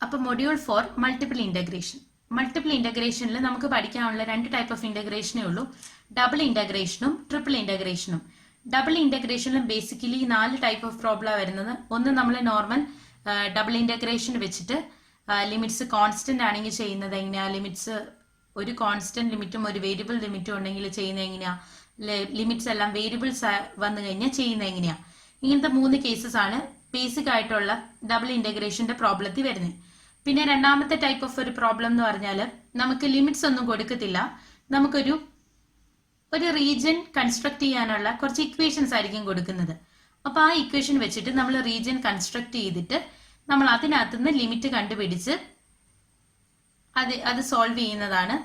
അപ്പോൾ module 4 multiple integration. Multiple ഇൻ്റഗ്രേഷനിൽ നമുക്ക് പഠിക്കാനുള്ള രണ്ട് ടൈപ്പ് ഓഫ് ഇൻ്റഗ്രേഷനേ ഉള്ളൂ, ഡബിൾ ഇൻ്റഗ്രേഷനും ട്രിപ്പിൾ ഇൻ്റഗ്രേഷനും. ഡബിൾ ഇൻ്റഗ്രേഷനിലും ബേസിക്കലി 4 ടൈപ്പ് ഓഫ് പ്രോബ്ലം വരുന്നത്. ഒന്ന് നമ്മൾ നോർമൽ ഡബിൾ ഇൻ്റഗ്രേഷൻ വെച്ചിട്ട് ലിമിറ്റ്സ് കോൺസ്റ്റന്റ് ആണെങ്കിൽ ചെയ്യുന്നത് എങ്ങനെയാ, ലിമിറ്റ്സ് ഒരു കോൺസ്റ്റന്റ് ലിമിറ്റും ഒരു വേരിയബിൾ ലിമിറ്റും ഉണ്ടെങ്കിൽ ചെയ്യുന്നത് എങ്ങനെയാ, ലിമിറ്റ്സ് എല്ലാം വേരിയബിൾസ് വന്നു കഴിഞ്ഞാൽ ചെയ്യുന്നത് എങ്ങനെയാ. ഇങ്ങനത്തെ 3 കേസസ് ആണ് ബേസിക് ആയിട്ടുള്ള ഡബിൾ ഇൻ്റഗ്രേഷന്റെ പ്രോബ്ലത്തിൽ വരുന്നത്. പിന്നെ രണ്ടാമത്തെ ടൈപ്പ് ഓഫ് ഒരു പ്രോബ്ലം എന്ന് പറഞ്ഞാൽ നമുക്ക് ലിമിറ്റ്സ് ഒന്നും കൊടുക്കത്തില്ല, നമുക്കൊരു റീജിയൻ കൺസ്ട്രക്ട് ചെയ്യാനുള്ള കുറച്ച് ഇക്വേഷൻസ് ആയിരിക്കും കൊടുക്കുന്നത്. അപ്പോൾ ആ ഇക്വേഷൻ വെച്ചിട്ട് നമ്മൾ റീജിയൻ കൺസ്ട്രക്ട് ചെയ്തിട്ട് നമ്മൾ അതിനകത്തുനിന്ന് ലിമിറ്റ് കണ്ടുപിടിച്ച് അത് സോൾവ് ചെയ്യുന്നതാണ്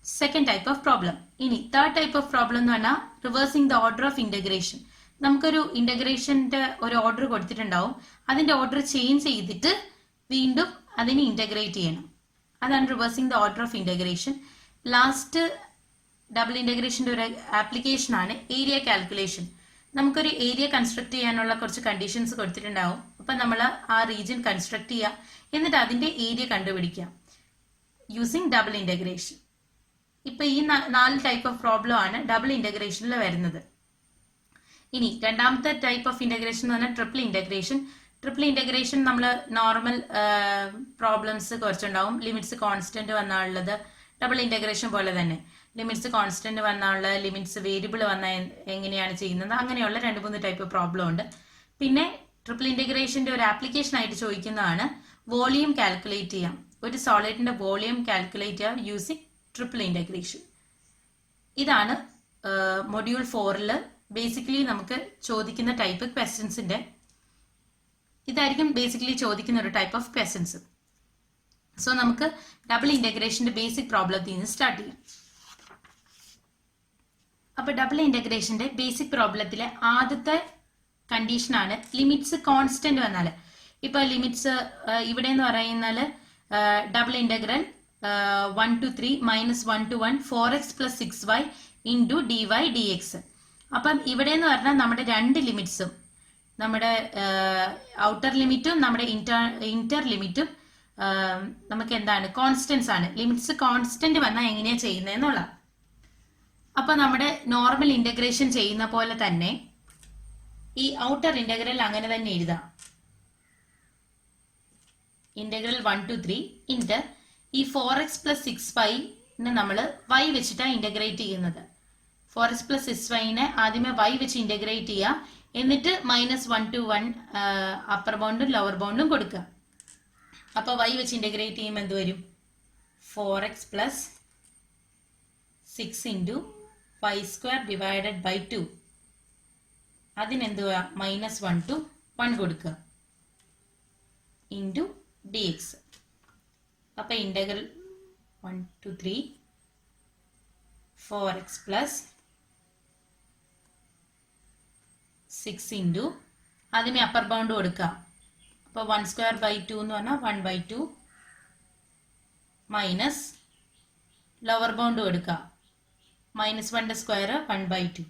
സെക്കൻഡ് ടൈപ്പ് ഓഫ് പ്രോബ്ലം. ഇനി തേർഡ് ടൈപ്പ് ഓഫ് പ്രോബ്ലം എന്ന് പറഞ്ഞാൽ reversing the order of integration. നമുക്കൊരു ഇന്റഗ്രേഷന്റെ ഒരു ഓർഡർ കൊടുത്തിട്ടുണ്ടാവും, അതിന്റെ ഓർഡർ ചേഞ്ച് ചെയ്തിട്ട് വീണ്ടും അതിനെ ഇന്റഗ്രേറ്റ് ചെയ്യണം. അതാണ് reversing the order of integration. Last double ഇന്റഗ്രേഷന്റെ ഒരു ആപ്ലിക്കേഷൻ ആണ് ഏരിയ കാൽക്കുലേഷൻ. നമുക്കൊരു ഏരിയ കൺസ്ട്രക്ട് ചെയ്യാനുള്ള കുറച്ച് കണ്ടീഷൻസ് കൊടുത്തിട്ടുണ്ടാവും. അപ്പം നമ്മൾ ആ റീജിയൻ കൺസ്ട്രക്ട് ചെയ്യുക, എന്നിട്ട് അതിന്റെ ഏരിയ കണ്ടുപിടിക്കുക യൂസിങ് ഡബിൾ ഇന്റഗ്രേഷൻ. ഇപ്പൊ ഈ 4 ടൈപ്പ് ഓഫ് പ്രോബ്ലം ആണ് ഡബിൾ ഇന്റഗ്രേഷനിൽ വരുന്നത്. ഇനി രണ്ടാമത്തെ ടൈപ്പ് ഓഫ് ഇന്റഗ്രേഷൻ എന്ന് പറഞ്ഞാൽ ട്രിപ്പിൾ ഇന്റഗ്രേഷൻ. ട്രിപ്പിൾ ഇന്റഗ്രേഷൻ നമ്മൾ നോർമൽ പ്രോബ്ലംസ് കുറച്ചുണ്ടാവും. ലിമിറ്റ്സ് കോൺസ്റ്റന്റ് വന്നാലുള്ളത് ഡബിൾ ഇന്റഗ്രേഷൻ പോലെ തന്നെ ലിമിറ്റ്സ് കോൺസ്റ്റന്റ് വന്നുള്ള, ലിമിറ്റ്സ് വേരിയബിൾ വന്ന എങ്ങനെയാണ് ചെയ്യുന്നത്, അങ്ങനെയുള്ള 2-3 ടൈപ്പ് പ്രോബ്ലം ഉണ്ട്. പിന്നെ ട്രിപ്പിൾ ഇന്റഗ്രേഷന്റെ ഒരു ആപ്ലിക്കേഷൻ ആയിട്ട് ചോദിക്കുന്നതാണ് വോളിയം കാൽക്കുലേറ്റ് ചെയ്യാം. ഒരു സോളിഡിന്റെ വോളിയം കാൽക്കുലേറ്റ് ചെയ്യാം യൂസിങ് ട്രിപ്പിൾ ഇന്റഗ്രേഷൻ. ഇതാണ് മൊഡ്യൂൾ 4 ബേസിക്കലി നമുക്ക് ചോദിക്കുന്ന ടൈപ്പ് ക്വസ്റ്റ്യൻസിന്റെ ഇതായിരിക്കും ബേസിക്കലി ചോദിക്കുന്ന ഒരു ടൈപ്പ് ഓഫ് ക്വസ്റ്റ്യൻസ്. സോ നമുക്ക് ഡബിൾ ഇന്റഗ്രേഷന്റെ ബേസിക് പ്രോബ്ലത്തിൽ നിന്ന് സ്റ്റാർട്ട് ചെയ്യാം. അപ്പൊ ഡബിൾ ഇന്റഗ്രേഷന്റെ ബേസിക് പ്രോബ്ലത്തിലെ ആദ്യത്തെ കണ്ടീഷനാണ് ലിമിറ്റ്സ് കോൺസ്റ്റന്റ് വന്നാൽ. ഇപ്പൊ ലിമിറ്റ്സ് ഇവിടെ എന്ന് പറയുന്നാൽ double integral 1 to 3 - 1 to 1 4x + 6y × dy dx. അപ്പം ഇവിടെ എന്ന് പറഞ്ഞാൽ നമ്മുടെ രണ്ട് ലിമിറ്റ്സും, നമ്മുടെ ഔട്ടർ ലിമിറ്റും നമ്മുടെ ഇന്റർ ലിമിറ്റും നമുക്ക് എന്താണ് കോൺസ്റ്റന്റ്സ് ആണ്. ലിമിറ്റ്സ് കോൺസ്റ്റന്റ് വന്നാൽ എങ്ങനെയാ ചെയ്യുന്നതെന്നുള്ള. അപ്പൊ നമ്മുടെ നോർമൽ ഇന്റഗ്രേഷൻ ചെയ്യുന്ന പോലെ തന്നെ ഈ ഔട്ടർ ഇന്റഗ്രൽ അങ്ങനെ തന്നെ എഴുതാം. ഇന്റഗ്രൽ 1 to 3 ഇൻറ്റ് ഈ 4x + 6y നമ്മൾ y വെച്ചിട്ടാണ് ഇന്റഗ്രേറ്റ് ചെയ്യുന്നത്. 4x + 6y ആദ്യമേ y വെച്ച് ഇന്റഗ്രേറ്റ് ചെയ്യാം, എന്നിട്ട് -1 to 1 അപ്പർ ബൗണ്ടും ലോവർ ബൗണ്ടും കൊടുക്കുക. അപ്പൊ y വെച്ച് ഇന്റഗ്രേറ്റ് ചെയ്യുമ്പോൾ എന്ത് വരും? 4x + 6 × y² / 2. അതിനെന്തുവാ -1 to 1 കൊടുക്കുക ഇൻറ്റു dx. അപ്പൊ ഇന്റഗ്രൽ 1 to 3 4x + 6 × ആദ്യമേ അപ്പർ ബൗണ്ട് കൊടുക്കുക. അപ്പൊ 1² / 2 എന്ന് പറഞ്ഞാൽ 1/2 മൈനസ് ലോവർ ബൗണ്ട് കൊടുക്കുക -1 സ്ക്വയർ 1/2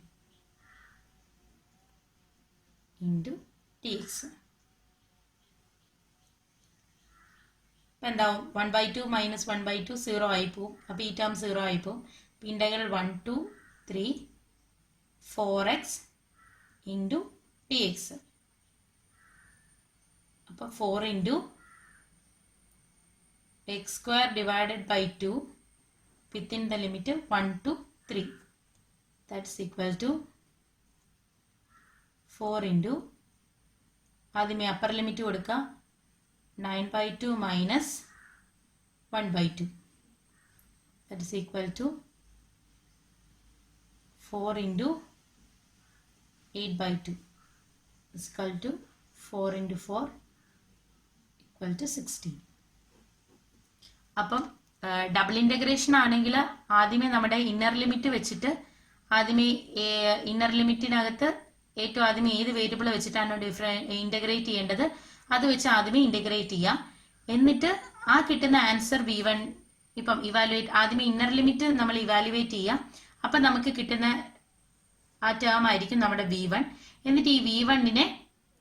ഇൻറ്റു dx. എന്താവും? 1/2 - 1/2 0 ആയി പോവും. അപ്പൊ ഈ ടേം 0 ആയി പോവും. Integral 1 to 3 4x × dx. അപ്പൊ 4 × x² / 2 within the limit 1 to 3. That's equal to 4 × ആദ്യമേ അപ്പർ ലിമിറ്റ് കൊടുക്കുക 9/2 minus 1/2. That is equal to 4 × 8/2 is equal to 4 × 4 equal to 16. അപ്പം ഡബിൾ ഇന്റഗ്രേഷൻ ആണെങ്കിൽ ആദ്യമേ നമ്മുടെ ഇന്നർ ലിമിറ്റ് വെച്ചിട്ട് ആദ്യമേ ഇന്നർ ലിമിറ്റിനകത്ത് ഏറ്റവും ആദ്യമേ ഏത് വേരിയബിൾ വെച്ചിട്ടാണ് ഇന്റഗ്രേറ്റ് ചെയ്യേണ്ടത് അത് വെച്ച് ആദ്യമേ ഇന്റഗ്രേറ്റ് ചെയ്യാം. എന്നിട്ട് ആ കിട്ടുന്ന ആൻസർ v1 ഇപ്പം ഇവാലുവേറ്റ്, ആദ്യമേ ഇന്നർ ലിമിറ്റ് നമ്മൾ ഇവാലുവേറ്റ് ചെയ്യാം. അപ്പം നമുക്ക് കിട്ടുന്ന ആ ടേം ആയിരിക്കും നമ്മുടെ v1. എന്നിട്ട് ഈ v1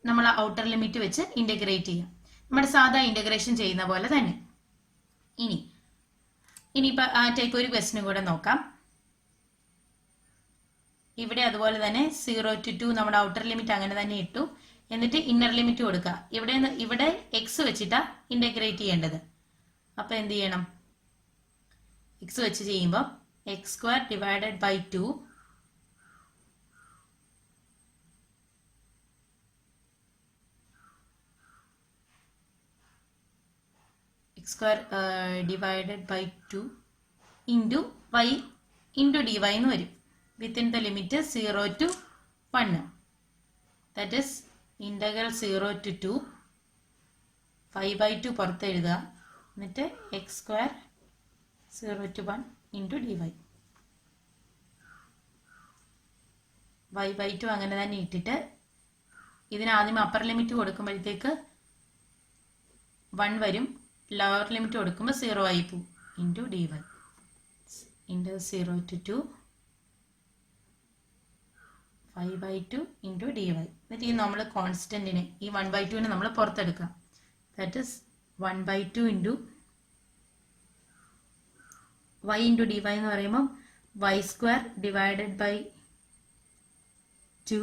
നമ്മൾ ഔട്ടർ ലിമിറ്റ് വെച്ച് ഇന്റഗ്രേറ്റ് ചെയ്യാം. നമ്മുടെ സാധാ ഇൻ്റഗ്രേഷൻ ചെയ്യുന്ന പോലെ തന്നെ. ഇനിയിപ്പോൾ ആ ടൈപ്പ് ഒരു ക്വസ്റ്റിനും കൂടെ നോക്കാം. ഇവിടെ അതുപോലെ തന്നെ 0 to 2 നമ്മുടെ ഔട്ടർ ലിമിറ്റ് അങ്ങനെ തന്നെ ഇട്ടു. എന്നിട്ട് ഇന്നർ ലിമിറ്റ് കൊടുക്കുക. ഇവിടെ എക്സ് വെച്ചിട്ടാണ് ഇൻ്റഗ്രേറ്റ് ചെയ്യേണ്ടത്. അപ്പോൾ എന്ത് ചെയ്യണം? എക്സ് വെച്ച് ചെയ്യുമ്പോൾ x² divided by 2 x² divided by 2 into y into dy എന്ന് വരും. Within the limit 0 to 1. That is integral 0 to 2 5/2 പുറത്ത് എഴുതുക. എന്നിട്ട് x² 0 to 1 into dy. y/2 അങ്ങനെ തന്നെ ഇട്ടിട്ട് ഇതിനാദ്യം അപ്പർ ലിമിറ്റ് കൊടുക്കുമ്പോഴത്തേക്ക് 1 വരും. ലോവർ ലിമിറ്റ് കൊടുക്കുമ്പോൾ 0 ആയി പോകും. Into dy into 0 to 2 5/2 into dy. എന്നിട്ട് ഈ നമ്മൾ കോൺസ്റ്റൻറ്റിനെ ഈ 1/2നെ നമ്മൾ പുറത്തെടുക്കാം. That is 1/2 into y into dy എന്ന് പറയുമ്പോൾ y² divided by 2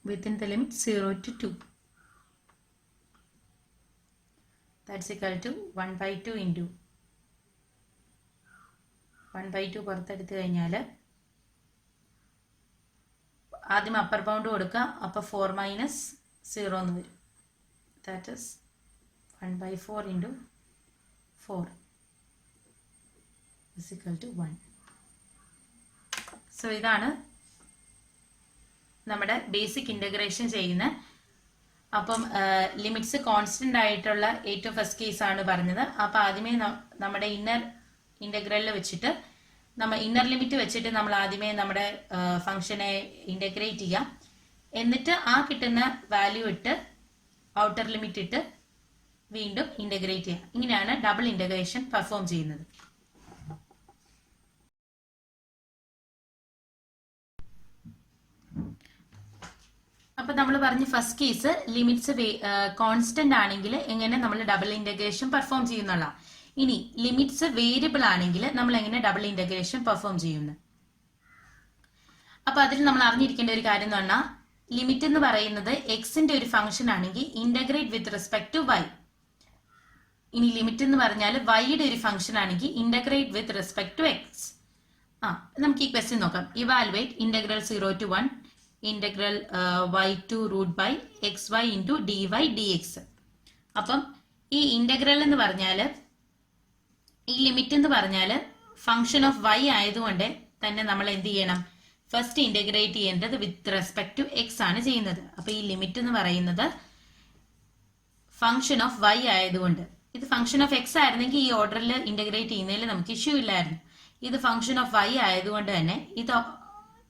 within the limit 0 to 2. That's equal to 1/2 into 1/2 പുറത്തെടുത്ത് കഴിഞ്ഞാൽ ആദ്യം അപ്പർ ബൗണ്ട് കൊടുക്കുക. അപ്പോൾ 4 മൈനസ് 0 എന്ന് വരും. That is 1/4 into 4 is equal to 1. So ഇതാണ് നമ്മുടെ ബേസിക് ഇൻ്റഗ്രേഷൻ ചെയ്യുന്ന. അപ്പം ലിമിറ്റ്സ് കോൺസ്റ്റൻ്റ് ആയിട്ടുള്ള ഏറ്റവും ഫസ്റ്റ് കേസാണ് പറഞ്ഞത്. അപ്പോൾ ആദ്യമേ നമ്മുടെ ഇന്നർ ഇൻ്റഗ്രലിൽ വെച്ചിട്ട് ഇന്നർ ലിമിറ്റ് വെച്ചിട്ട് നമ്മൾ ആദ്യമേ നമ്മുടെ ഫംഗ്ഷനെ ഇൻ്റഗ്രേറ്റ് ചെയ്യാം. എന്നിട്ട് ആ കിട്ടുന്ന വാല്യൂ ഇട്ട് ഔട്ടർ ലിമിറ്റ് ഇട്ട് വീണ്ടും ഇൻ്റഗ്രേറ്റ് ചെയ്യാം. ഇങ്ങനെയാണ് ഡബിൾ ഇൻ്റഗ്രേഷൻ പെർഫോം ചെയ്യുന്നത്. അപ്പോൾ നമ്മൾ പറഞ്ഞ ഫസ്റ്റ് കേസ് ലിമിറ്റ്സ് കോൺസ്റ്റന്റ് ആണെങ്കിൽ എങ്ങനെ നമ്മൾ ഡബിൾ ഇൻ്റഗ്രേഷൻ പെർഫോം ചെയ്യുന്നുള്ള. ഇനി ലിമിറ്റ്സ് വേരിയബിൾ ആണെങ്കിൽ നമ്മൾ എങ്ങനെ ഡബിൾ ഇൻ്റഗ്രേഷൻ പെർഫോം ചെയ്യുന്നു. അപ്പോൾ അതിൽ നമ്മൾ അറിഞ്ഞിരിക്കേണ്ട ഒരു കാര്യം എന്ന് പറഞ്ഞാൽ ലിമിറ്റ് എന്ന് പറയുന്നത് എക്സിന്റെ ഒരു ഫംഗ്ഷൻ ആണെങ്കിൽ integrate with respect to y. ഇനി ലിമിറ്റ് എന്ന് പറഞ്ഞാൽ വൈയുടെ ഒരു ഫംഗ്ഷൻ ആണെങ്കിൽ integrate with respect to x. നമുക്ക് ഈ ക്വസ്റ്റ്യൻ നോക്കാം. Evaluate integral 0 to 1 integral y2 root by xy into dy dx. അപ്പം ഈ ഇന്റഗ്രൽ എന്ന് പറഞ്ഞാൽ ഈ ലിമിറ്റ് എന്ന് പറഞ്ഞാൽ ഫംഗ്ഷൻ ഓഫ് y ആയതുകൊണ്ട് തന്നെ നമ്മൾ എന്ത് ചെയ്യണം? ഫസ്റ്റ് ഇന്റഗ്രേറ്റ് ചെയ്യേണ്ടത് വിത്ത് റെസ്പെക്ട് ടു എക്സ് ആണ് ചെയ്യുന്നത്. അപ്പൊ ഈ ലിമിറ്റ് എന്ന് പറയുന്നത് ഫംഗ്ഷൻ ഓഫ് y ആയതുകൊണ്ട്, ഇത് ഫംഗ്ഷൻ ഓഫ് എക്സ് ആയിരുന്നെങ്കിൽ ഈ ഓർഡറിൽ ഇന്റഗ്രേറ്റ് ചെയ്യുന്നതിൽ നമുക്ക് ഇഷ്യൂ ഇല്ലായിരുന്നു. ഇത് ഫംഗ്ഷൻ ഓഫ് y ആയതുകൊണ്ട് തന്നെ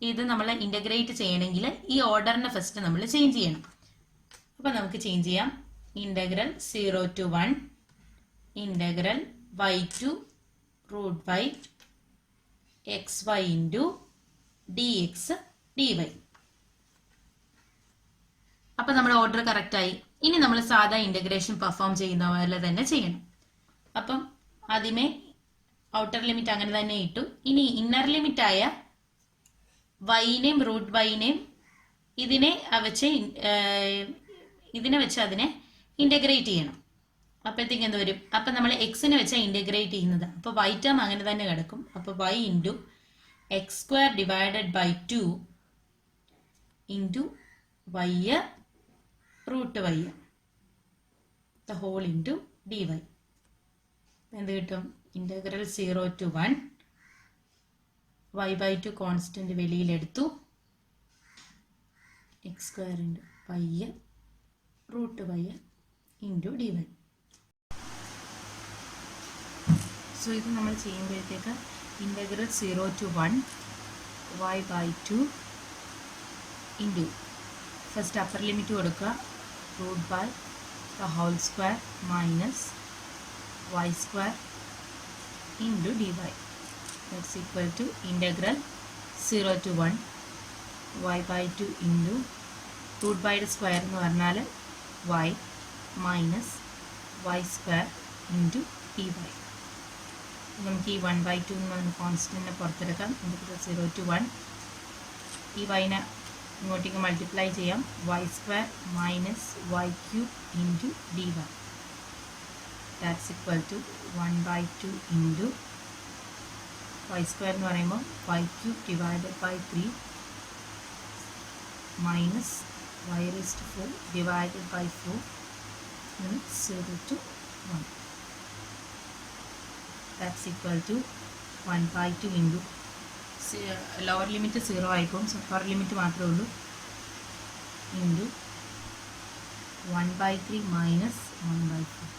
ഇത് നമ്മൾ ഇന്റഗ്രേറ്റ് ചെയ്യണമെങ്കിൽ ഈ ഓർഡറിനെ ഫസ്റ്റ് നമ്മൾ ചേഞ്ച് ചെയ്യണം. അപ്പൊ നമുക്ക് ചേഞ്ച് ചെയ്യാം. Integral 0 to 1 integral y2 root by xy into dx dy. അപ്പൊ നമ്മുടെ ഓർഡർ കറക്റ്റ് ആയി. ഇനി നമ്മൾ സാധാ ഇന്റഗ്രേഷൻ പെർഫോം ചെയ്യുന്ന പോലെ തന്നെ ചെയ്യണം. അപ്പം ആദ്യമേ ഔട്ടർ ലിമിറ്റ് അങ്ങനെ തന്നെ ഇട്ടു. ഇനി ഇന്നർ ലിമിറ്റ് ആയ വൈനെയും റൂട്ട് വൈനെയും ഇതിനെ വെച്ച് അതിനെ ഇന്റഗ്രേറ്റ് ചെയ്യണം. അപ്പോഴത്തേക്ക് എന്ത് വരും? അപ്പം നമ്മൾ എക്സിനെ വെച്ചാൽ ഇന്റഗ്രേറ്റ് ചെയ്യുന്നത്. അപ്പോൾ y ടേം അങ്ങനെ തന്നെ കിടക്കും. അപ്പോൾ y into x² divided by 2 into y root y the whole into dy. എന്ത് കിട്ടും? ഇന്റഗ്രൽ 0 to 1 y/2 കോൺസ്റ്റന്റ് വെളിയിലെടുത്തു. x² into y root y into dy. So ഇത് നമ്മൾ ചെയ്യുമ്പോഴത്തേക്ക് integral 0 to 1 y/2 into first upper limit കൊടുക്കുക root by the whole square minus y² into dy. That's equal to integral 0 to 1 y/2 into root by the square എന്ന് പറഞ്ഞാൽ y minus y square into dy. നമുക്ക് ഈ 1/2 എന്ന് പറഞ്ഞ കോൺസ്റ്റൻറ്റിനെ പുറത്തെടുക്കാം. നമുക്ക് 0 to 1 ഈ വൈനെ ഇങ്ങോട്ടേക്ക് മൾട്ടിപ്ലൈ ചെയ്യാം. Y square minus y cube into dy. That's equal to 1/2 into y square എന്ന് പറയുമ്പോൾ y cube divided by 3 minus y raised to 4 divided by 4 and 0 to 1. That's equal to 1/2 into lower limit 0 ആയിപ്പോൾ upper limit മാത്രമേ ഉള്ളൂ into 1/3 minus 1/4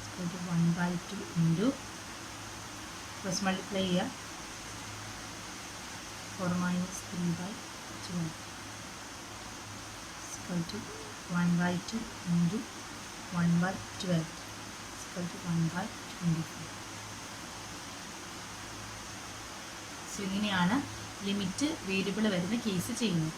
equal to 1/2 into plus multiply here 4 minus 3/12 equal to 1/2 into 1/12 equal to 1/24. So ഇങ്ങനെയാണ് limit variable വരുന്ന case ചെയ്യുന്നത്.